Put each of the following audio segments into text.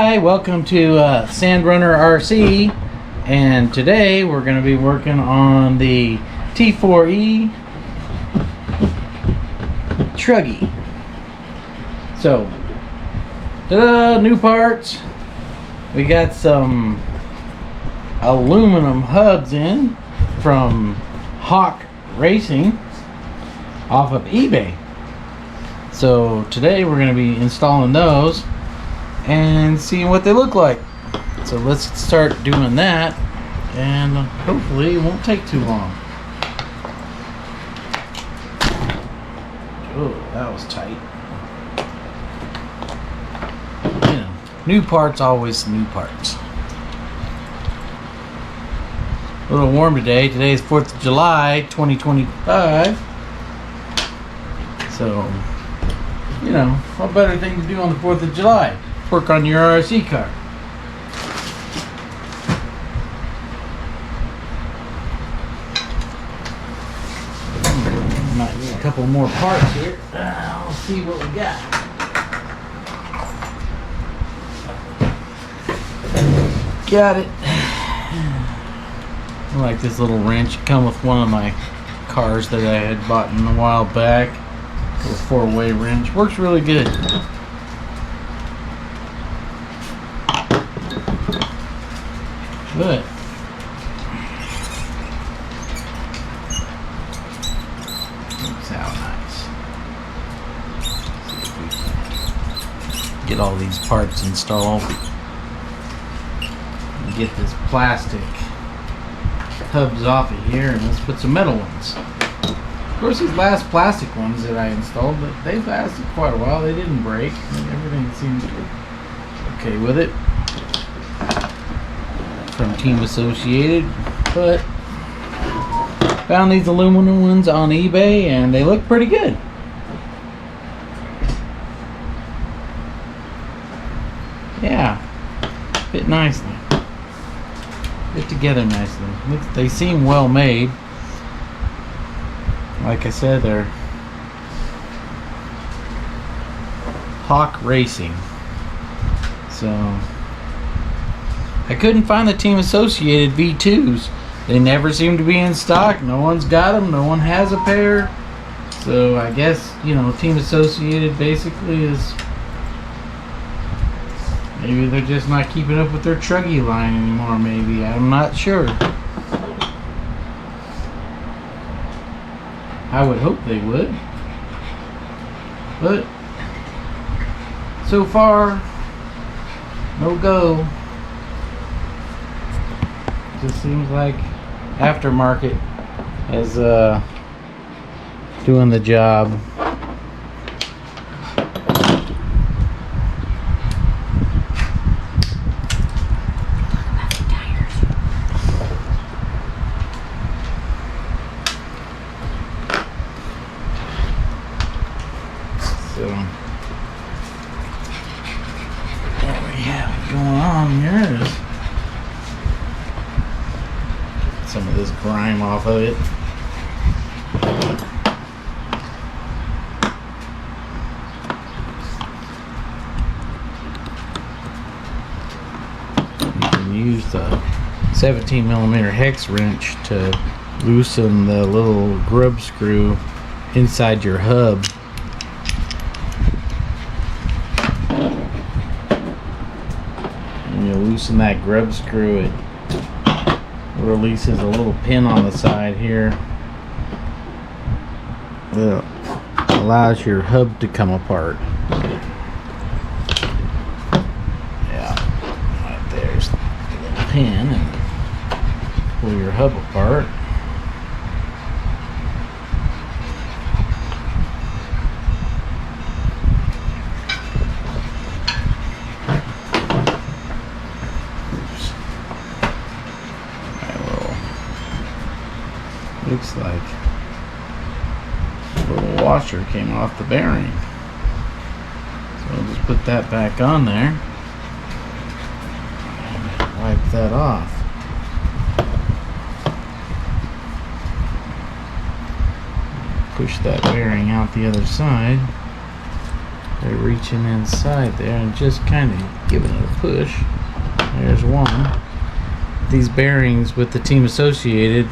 Hi, welcome to Sandrunner RC, and today we're going to be working on the T4E Truggy. So, new parts. We got some aluminum hubs in from Hawk Racing off of eBay. So today we're going to be installing those and seeing what they look like. So let's start doing that, and hopefully it won't take too long. Oh, that was tight. You know, new parts, always new parts. A little warm today. Today is 4th of July, 2025. So, you know, what better thing to do on the 4th of July? Work on your RC car. Might need a couple more parts here. I'll see what we got. Got it. I like this little wrench. It come with one of my cars that I had bought in a while back. A 4-way wrench. Works really good. Good. Looks how nice. See if we can get all these parts installed. And get this plastic hubs off of here, and let's put some metal ones. Of course, these last plastic ones that I installed, but they've lasted quite a while. They didn't break. Everything seems okay with it. From Team Associated, but found these aluminum ones on eBay and they look pretty good. Yeah, fit nicely, fit together nicely. They seem well made. Like I said, they're Hawk Racing. So I couldn't find the Team Associated V2s. They never seem to be in stock. No one's got them. No one has a pair. So I guess, you know, Team Associated basically is, maybe they're just not keeping up with their Truggy line anymore, maybe. I'm not sure. I would hope they would. But so far, no go. Just seems like aftermarket is doing the job. So what we have going on here is some of this grime off of it. You can use the 17mm hex wrench to loosen the little grub screw inside your hub. When you loosen that grub screw, it releases a little pin on the side here that allows your hub to come apart. Yeah, right there's the little pin, and pull your hub apart. Looks like a little washer came off the bearing. So I'll just put that back on there and wipe that off. Push that bearing out the other side. They're reaching inside there and just kind of giving it a push. There's one. These bearings with the Team Associated,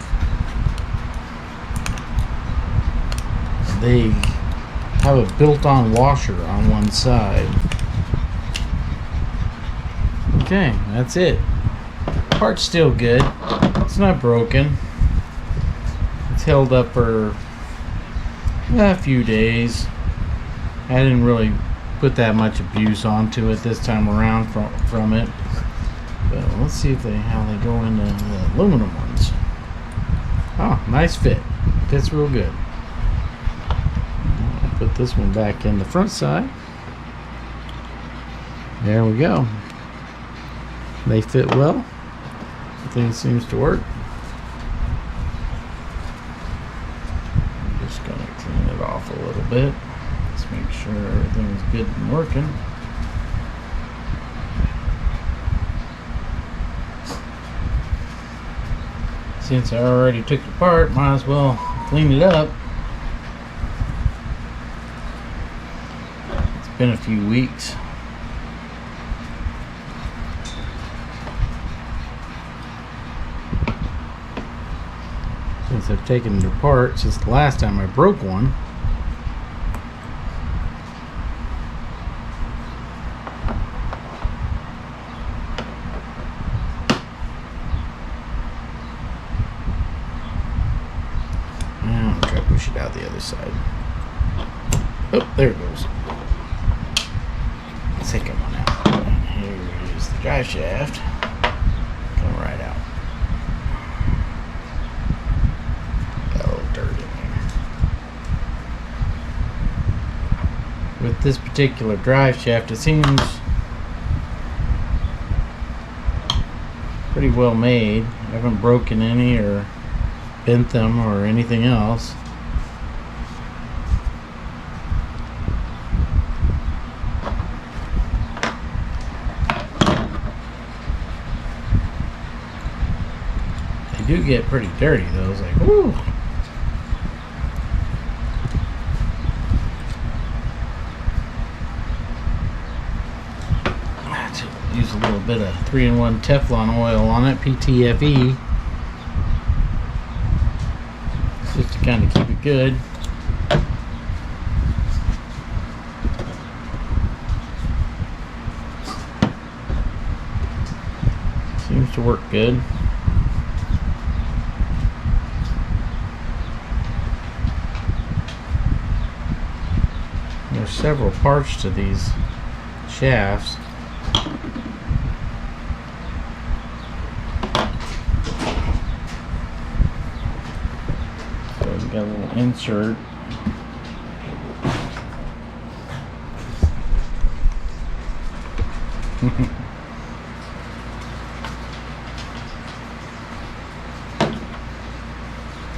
they have a built-on washer on one side. Okay, that's it. Part's still good. It's not broken. It's held up for a few days. I didn't really put that much abuse onto it this time around from it. But let's see if how they go into the aluminum ones. Oh, nice fit. Fits real good. I'll put this one back in the front side. There we go. They fit well. Everything seems to work. I'm just going to clean it off a little bit. Let's make sure everything's good and working. Since I already took it apart, might as well clean it up. It's been a few weeks. Since I've taken it apart since the last time I broke one. I'll try to push it out the other side. Oh, there it goes. Second one out. And here is the drive shaft. Coming right out. With this particular drive shaft, it seems pretty well made. I haven't broken any or bent them or anything else. They do get pretty dirty though. It's like, whoo. Use a little bit of 3-in-1 Teflon oil on it, PTFE, just to kind of keep it good. Seems to work good. There's several parts to these shafts. Got a little insert.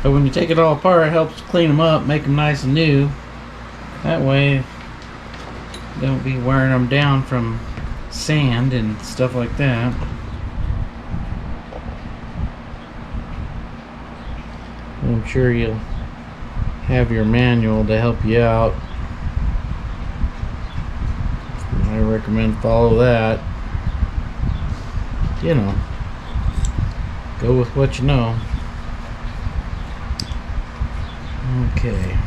But when you take it all apart, it helps clean them up, make them nice and new. That way, you don't be wearing them down from sand and stuff like that. I'm sure you'll have your manual to help you out. I recommend follow that. You know, go with what you know. Okay.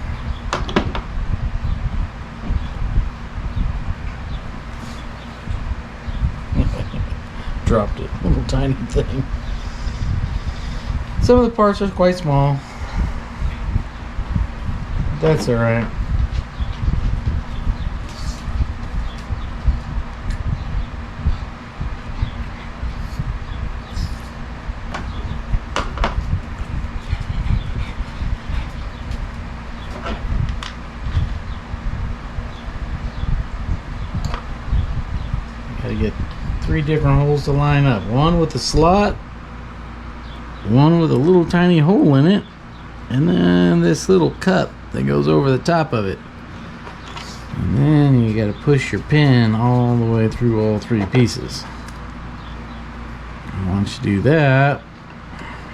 Dropped it, little tiny thing. Some of the parts are quite small. That's alright. Gotta get 3 different holes to line up. One with a slot, one with a little tiny hole in it, and then this little cup that goes over the top of it. And then you got to push your pin all the way through all 3 pieces. And once you do that,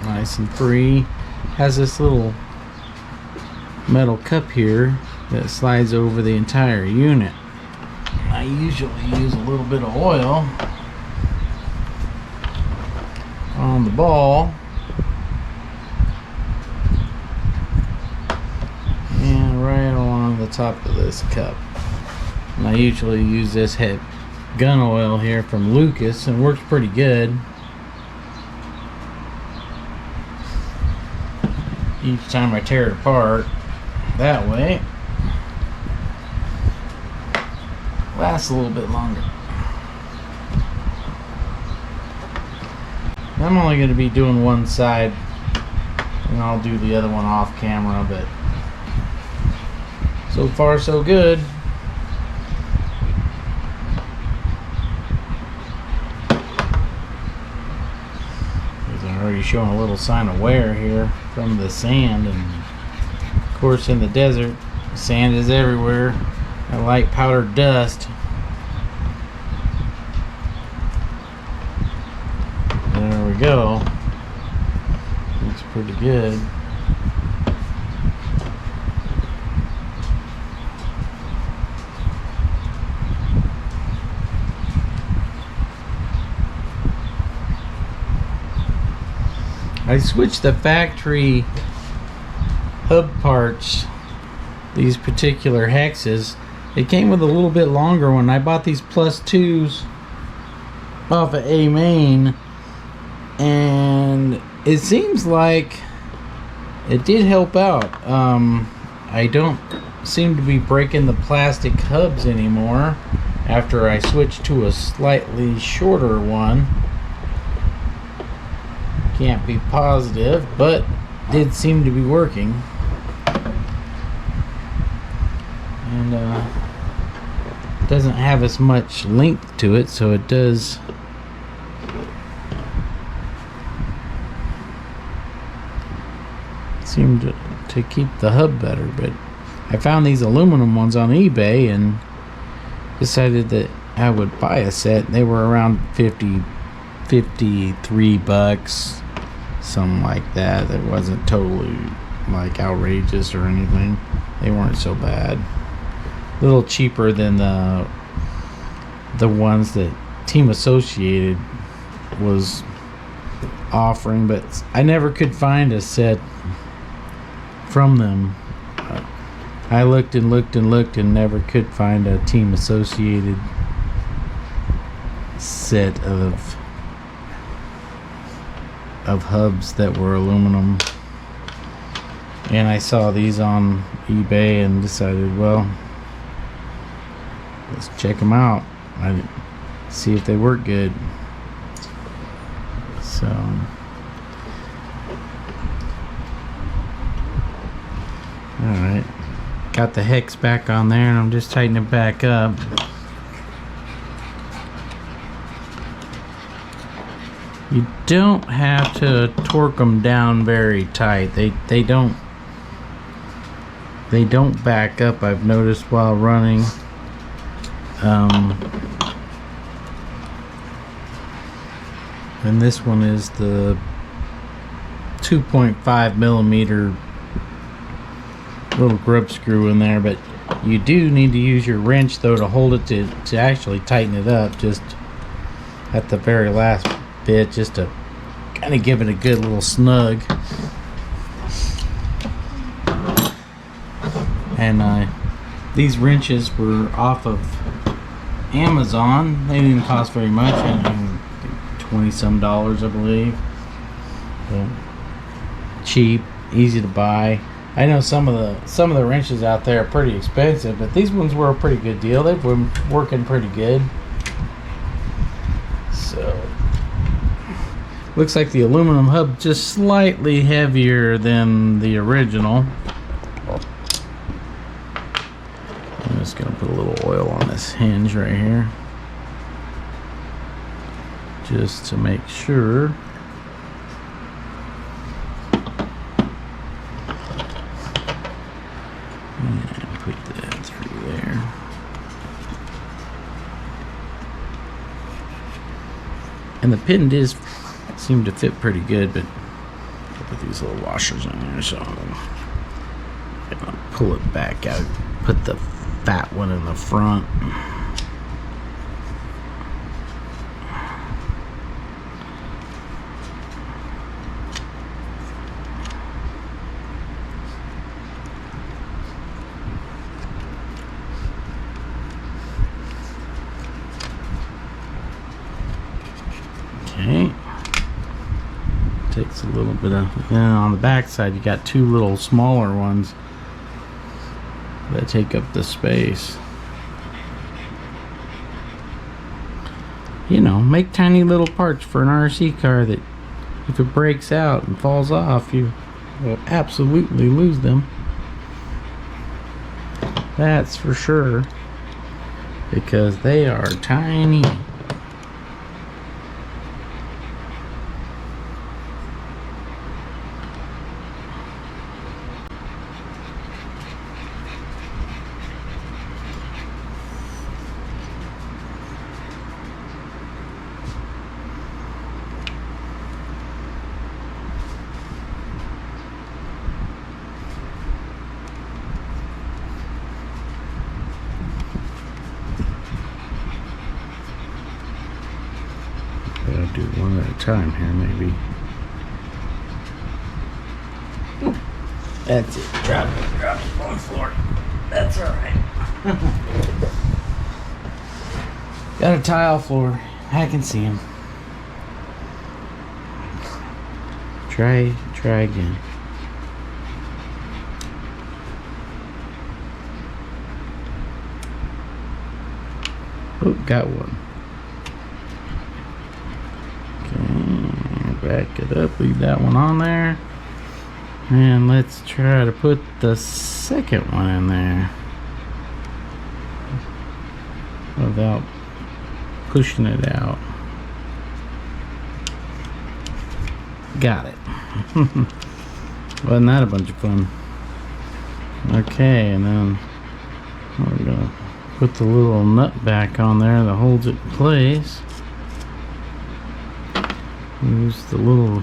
nice and free, has this little metal cup here that slides over the entire unit. I usually use a little bit of oil on the ball and right along the top of this cup. And I usually use this head gun oil here from Lucas, and it works pretty good. Each time I tear it apart, that way lasts a little bit longer. I'm only going to be doing one side, and I'll do the other one off camera, but so far so good. It's already showing a little sign of wear here from the sand, and of course in the desert, sand is everywhere. That light powdered dust. There we go. Looks pretty good. I switched the factory hub parts, these particular hexes. It came with a little bit longer one. I bought these +2s off of A Main, and it seems like it did help out. I don't seem to be breaking the plastic hubs anymore after I switched to a slightly shorter one. Can't be positive, but did seem to be working. And doesn't have as much length to it, so it does seem to keep the hub better. But I found these aluminum ones on eBay and decided that I would buy a set. They were around 53 bucks, something like that. It wasn't totally like outrageous or anything. They weren't so bad. A little cheaper than the ones that Team Associated was offering, but I never could find a set from them. I looked and looked and looked and never could find a Team Associated set of hubs that were aluminum. And I saw these on eBay and decided, well, let's check them out. See if they work good. So alright, got the hex back on there and I'm just tightening it back up. You don't have to torque them down very tight. They don't back up, I've noticed while running. And this one is the 2.5 millimeter little grub screw in there, but you do need to use your wrench though to hold it to actually tighten it up, just at the very last bit, just to kind of give it a good little snug. And these wrenches were off of Amazon. They didn't cost very much, and $20 some, I believe. But cheap, easy to buy. I know some of the wrenches out there are pretty expensive, but these ones were a pretty good deal. They've been working pretty good. So looks like the aluminum hub just slightly heavier than the original. I'm just gonna put a little oil on this hinge right here, just to make sure. And put that through there. And the pin does seem to fit pretty good, but I'll put these little washers in there, so I'm gonna pull it back out, put the fat one in the front. takes a little bit of, and on the back side you got two little smaller ones that take up the space. You know, make tiny little parts for an RC car that if it breaks out and falls off, you will absolutely lose them. That's for sure, because they are tiny. Gotta do one at a time here, maybe. That's it. Drop it on the floor. That's alright. Got a tile floor. I can see him. Try again. Oh, got one. Back it up, leave that one on there, and let's try to put the second one in there without pushing it out. Got it. Wasn't that a bunch of fun? Okay, and then we're gonna put the little nut back on there that holds it in place. Use the little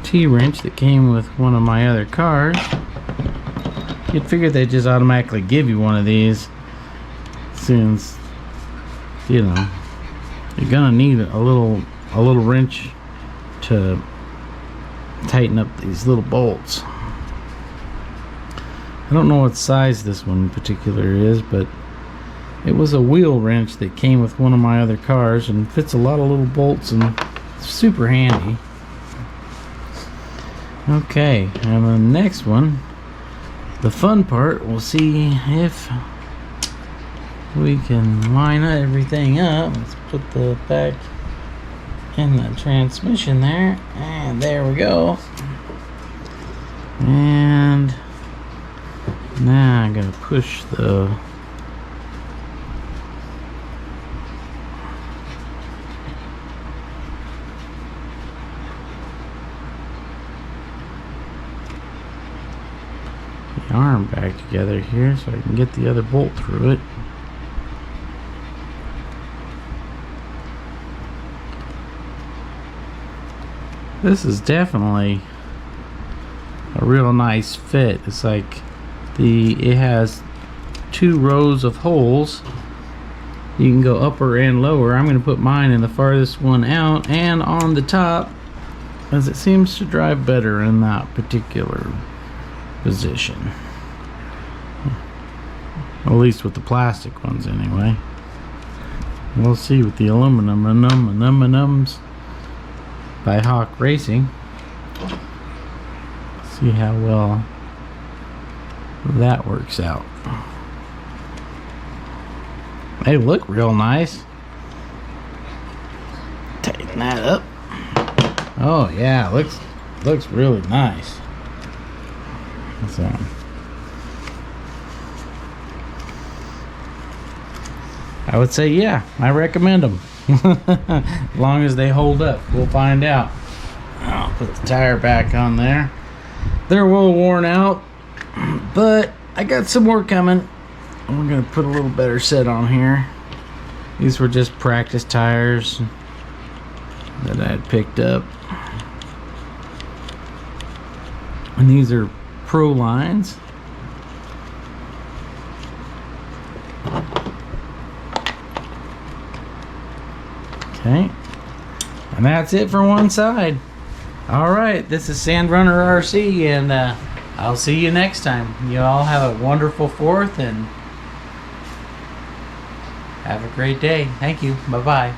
T-wrench that came with one of my other cars. You'd figure they'd just automatically give you one of these, since, you know, you're gonna need a little wrench to tighten up these little bolts. I don't know what size this one in particular is, but it was a wheel wrench that came with one of my other cars and fits a lot of little bolts and super handy. Okay, and the next one, the fun part, we'll see if we can line everything up. Let's put the back in the transmission there, and there we go. And now I'm gonna push the arm back together here so I can get the other bolt through it. This is definitely a real nice fit. It's like it has two rows of holes. You can go upper and lower. I'm going to put mine in the farthest one out and on the top, as it seems to drive better in that particular position. At least with the plastic ones anyway. We'll see with the aluminums by Hawk Racing. See how well that works out. They look real nice. Tighten that up. Oh yeah, looks really nice. So I would say, yeah, I recommend them. As long as they hold up. We'll find out. I'll put the tire back on there. They're well worn out, but I got some more coming. We're going to put a little better set on here. These were just practice tires that I had picked up. And these are Pro lines. Okay, and that's it for one side. All right, this is Sandrunner RC, and I'll see you next time. You all have a wonderful 4th and have a great day. Thank you. Bye-bye.